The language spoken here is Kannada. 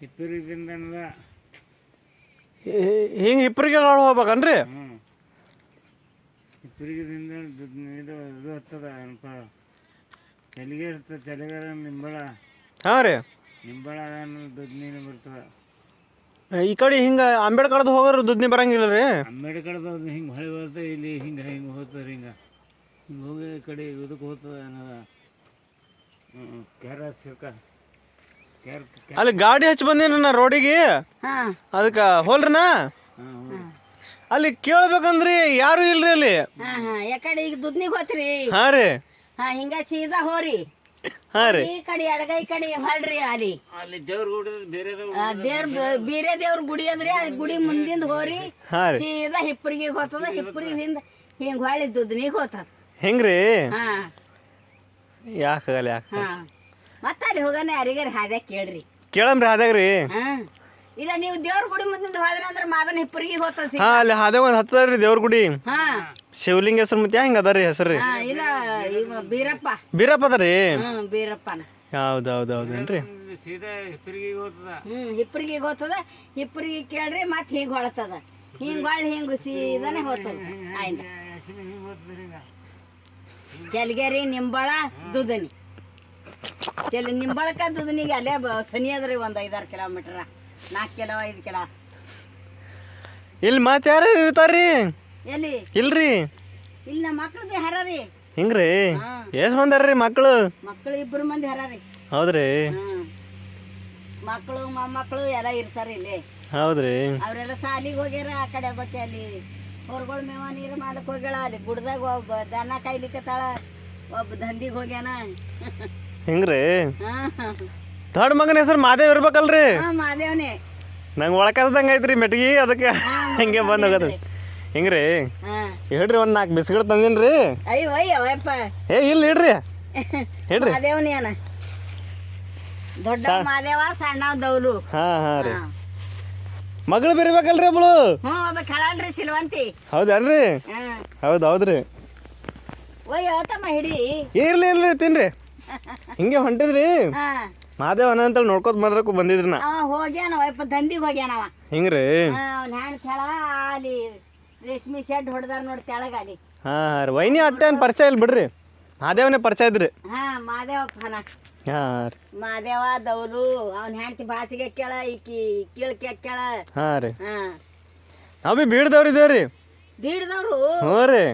ಹಿಪ್ಪರಿದಿಂದ ಹಿಂಗೆ ಹಿಪ್ಪರಿಗೆ ಹೋಗ್ಬೇಕನ್ರಿ? ಹಿಪ್ಪರಿಗಿದಿಂದ ಇದು ಹತ್ತದ ಏನಪ್ಪ ಚಳಿಗೆ ಇರ್ತದೆ. ಚಳಿಗಾಲ ನಿಂಬಳ. ಹಾಂ ರೀ, ನಿಂಬಳ ದುಡ್ಡು ನೀನು ಬರ್ತದೆ. ಈ ಕಡೆ ಹಿಂಗೆ ಅಂಬೇಡ್ಕರ್ದು ಹೋಗೋರು ದುಡ್ನಿ ಬರಂಗಿಲ್ಲ ರೀ? ಅಂಬೇಡ್ಕರ್ದು ಹಿಂಗೆ ಹೊಳೆ ಬರ್ತದೆ. ಇಲ್ಲಿ ಹಿಂಗೆ ಹೋಗ್ತದೆ. ಹಿಂಗೆ ಹೋಗಿ ಈ ಕಡೆ ಇದಕ್ಕೆ ಹೋಗ್ತದೆ ಅನ್ನೋದ ಕ್ಯಾರ ಸಿರ್ಕ ಅಲ್ಲಿ ಗಾಡಿ ಹಚ್ಚಿ ಬಂದೇನಿ ನಾ ರೋಡಿಗೆ. ಅದಕ್ಕೆ ಹೋಲ್ರಿನಾ ಅಲ್ಲಿ ಕೇಳ್ಬೇಕಂದ್ರಿ ಯಾರು ಇಲ್ರಿ ಅಲ್ಲಿ. ಯಾಕಡೆ ಈಗ ದುದ್ನಿಗೆ ಹೋತ್ರಿ? ಹಾಂ ರೀ. ಹಿಂಗ ಸೀದಾ ಹೋರಿ. ಹಾಂ ರೀ. ಈ ಕಡೆ ಎಡಗೈ ಕಡೆ ಹೊಳ್ರಿ. ಅಲ್ಲಿ ದೇವ್ರ ಗುಡಿ ಬೇರೆ ದೇವ್ರ ಗುಡಿ ಅಂದ್ರೆ ಆ ಗುಡಿ ಮುಂದಿಂದ ಹೋರಿ. ಹಾಂ ರೀ. ಸೀದಾ ಹಿಪ್ಪರಿಗೆ ಹೋಗ್ತದ. ಹಿಪ್ಪರಿಗಿಂದ ಹಿಂಗ ಹೊಳ್ಳಿ ದುದ್ನಿಗೆ ಹೋಗ್ತದ. ಹೆಂಗ್ರಿ? ಹಾ ಯಾಕಾಗಲ್ಲ ಹಾ ಮತ್ತೆ ಅಲ್ಲಿ ಹೋಗೋಣ ಯಾರಿಗಾರ ಹಾದ್ಯಾಗ ಕೇಳ್ರಿ. ಕೇಳಮ್ರಿ ಹಾದ್ಯಾಗ್ರಿ. ಇಲ್ಲ ನೀವು ದೇವ್ರ ಗುಡಿ ಮುಂದಿಂದ ಹೋದ್ರಿ ಅಂದ್ರೆ ಮಾದನ ಹಿಪ್ಪರಿಗೆ ಹೋಗ್ತದ. ಹಾಂ ಅಲ್ಲಿ ಹಾದ್ಯಾಗ ಒಂದು ಹತ್ತದ್ರಿ ದೇವ್ರ ಗುಡಿ. ಹಾ ಶಿವಲಿಂಗ ಹೆಸರು ಮತ್ತೆ ಹೆಂಗೆ ಅದ ರೀ ಹೆಸರು ರೀ? ಇಲ್ಲ ಇವ ಬೀರಪ್ಪ. ಬೀರಪ್ಪ ಅದ ರೀ? ಬೀರಪ್ಪನ. ಹೌದೌದೌದೇನ್ರಿ? ಸೀದಾ ಹಿಪ್ಪರಿಗೆ ಹೋಗ್ತದ. ಹಿಪ್ಪರಿಗೆ ಹೋಗ್ತದ. ಹಿಪ್ಪರಿಗೆ ಕೇಳ್ರಿ ಮತ್ತೆ ಹಿಂಗ ಹೊಳತದ. ಹಿಂಗ ಹೊಳ್ಳಿ ಹಿಂಗ ಸೀದಾನೆ ಹೋಗ್ತದ. ಆಯ್ತು ಚಲಗೇರಿ ನಿಂಬಳ ದುದನಿ. ನಿಂಬಳಕ ದುದನಿಗೆ ಅಲ್ಲೇ ಸನಿ ಅದ್ರಿ. ಒಂದು 5-6 ಕಿಲೋಮೀಟರ್, 4 ಕಿಲೋ 5 ಕಿಲೋ. ಇಲ್ಲಿ ಮತ್ತೆ ಯಾರು ಇರ್ತಾರ್ರಿ? ಎಲ್ಲಿ ಇಲ್ರಿ, ಇಲ್ಲಿ ನಮ್ಮ ಮಕ್ಳು ಬಿ ಹರಾರಿ. ಹಿಂಗ್ರಿ? ಎಷ್ಟು ಮಂದಿ ಅರ್ರಿ ಮಕ್ಕಳು? ಮಕ್ಕಳು 2 ಮಂದಿ ಹರಾರಿ. ಹೌದ್ರಿ? ಮಕ್ಕಳು ಮೊಮ್ಮಕ್ಕಳು ಎಲ್ಲ ಇರ್ತಾರ ಇಲ್ಲಿ. ಹೌದ್ರಿ? ಅವ್ರೆಲ್ಲ ಸಾಲಿಗೆ ಹೋಗ್ಯಾರ. ಆ ಕಡೆ ಒಬ್ಬಕ್ಕೆ ಅಲ್ಲಿ ಹೊರಗಳು ಮೇವ ನೀರು ಮಾಡಕ್ ಹೋಗ್ಯಾಳ. ಅಲ್ಲಿ ಗುಡ್ದಾಗ ಒಬ್ಬ ದನ ಕಾಯ್ಲಿಕ್ಕತ್ತಾಳ. ಒಬ್ಬ ದಂದಿಗೆ ಹೋಗ್ಯಾನ. ಹಿಂಗ್ರಿ? ದೊಡ್ಡ ಮಗನ ಹೆಸರು ಮಾದೇವ್ ಇರ್ಬೇಕಲ್ರಿ? ಮಾದೇವನೇ. ನಂಗೆ ಒಳಕಸ್ದಂಗೆ ಐತ್ರಿ ಮೆಟ್ಗಿ, ಅದಕ್ಕೆ ಹಂಗೆ ಬಂದು ಹೋಗೋದು. ಹಿಂಗ್ರಿ? ಹೇಳ್ರಿ, ಒಂದು 4 ಬಿಸ್ಕಿಟ್ ತಂದಿನ್ರಿ. ಅಯ್ಯಪ್ಪ ಇಲ್ಲ ಇಡ್ರಿ. ಹೇಳ್ರಿ ಮಾದೇವನೇನ ದೊಡ್ಡ ಮಾದೇವ, ಸಣ್ಣ ದೌಲು. ಹಾಂ ರೀ. ಮಗಳು ಬೇರ್ಬೇಕಲ್ರಿ ಒಬ್ಳು? ಒಬ್ಬ ಕಳಲ್ರಿ ಸಿಲ್ವಂತಿ. ಹೌದಲ್ರಿ? ಹೌದ್ರಿ. ತಮ್ಮ ಹಿಡಿ. ಇರ್ಲಿ ತಿನ್ರಿ. ಹಿಂಗೆ ಹೊಂಟಿದ್ರಿ ಮಾದೇವ್ ಅಂತೇಳಿ ನೋಡ್ಕೋತ ಬಂದ್ರಕ್ಕೂ ಬಂದಿದ್ರಿ ನಾ. ಹೋಗ್ಯಾನ ದಂದಿಗೆ ಹೋಗ್ಯಾನವ. ಹಿಂಗ್ರಿ? ಅವ್ನ ಹೆಣ್ ಕೆಳ ಅಲ್ಲಿ ರೇಷ್ಮೆ ಶೆಡ್ ಹೊಡೆದಾರ ನೋಡಿ ತೆಳಗ ಅಲ್ಲಿ. ಹಾಂ ರೀ. ವೈನಿ ಅಟ್ಟೇನು ಪರಿಚಯ ಇಲ್ಲ ಬಿಡ್ರಿ, ಮಾದೇವನೇ ಪರಿಚಯ ಇದ್ರಿ. ಮಾದೇವಪ್ಪನ. ಹಾಂ ರೀ. ಮಾದೇವ ದೌಲು. ಅವ್ನ ಹೆಂಡತಿ ಭಾಷೆಗೆ ಕೇಳ, ಈಕಿ ಕೀಳ್ಕೆ ಕೇಳ. ಹಾಂ ರೀ. ನಾವು ಬಿ ಬೀಡ್ದವ್ರು ಇದೇವ್ರಿ. ಬೀಡ್ದವ್ರು? ಹ್ಞೂ ರೀ.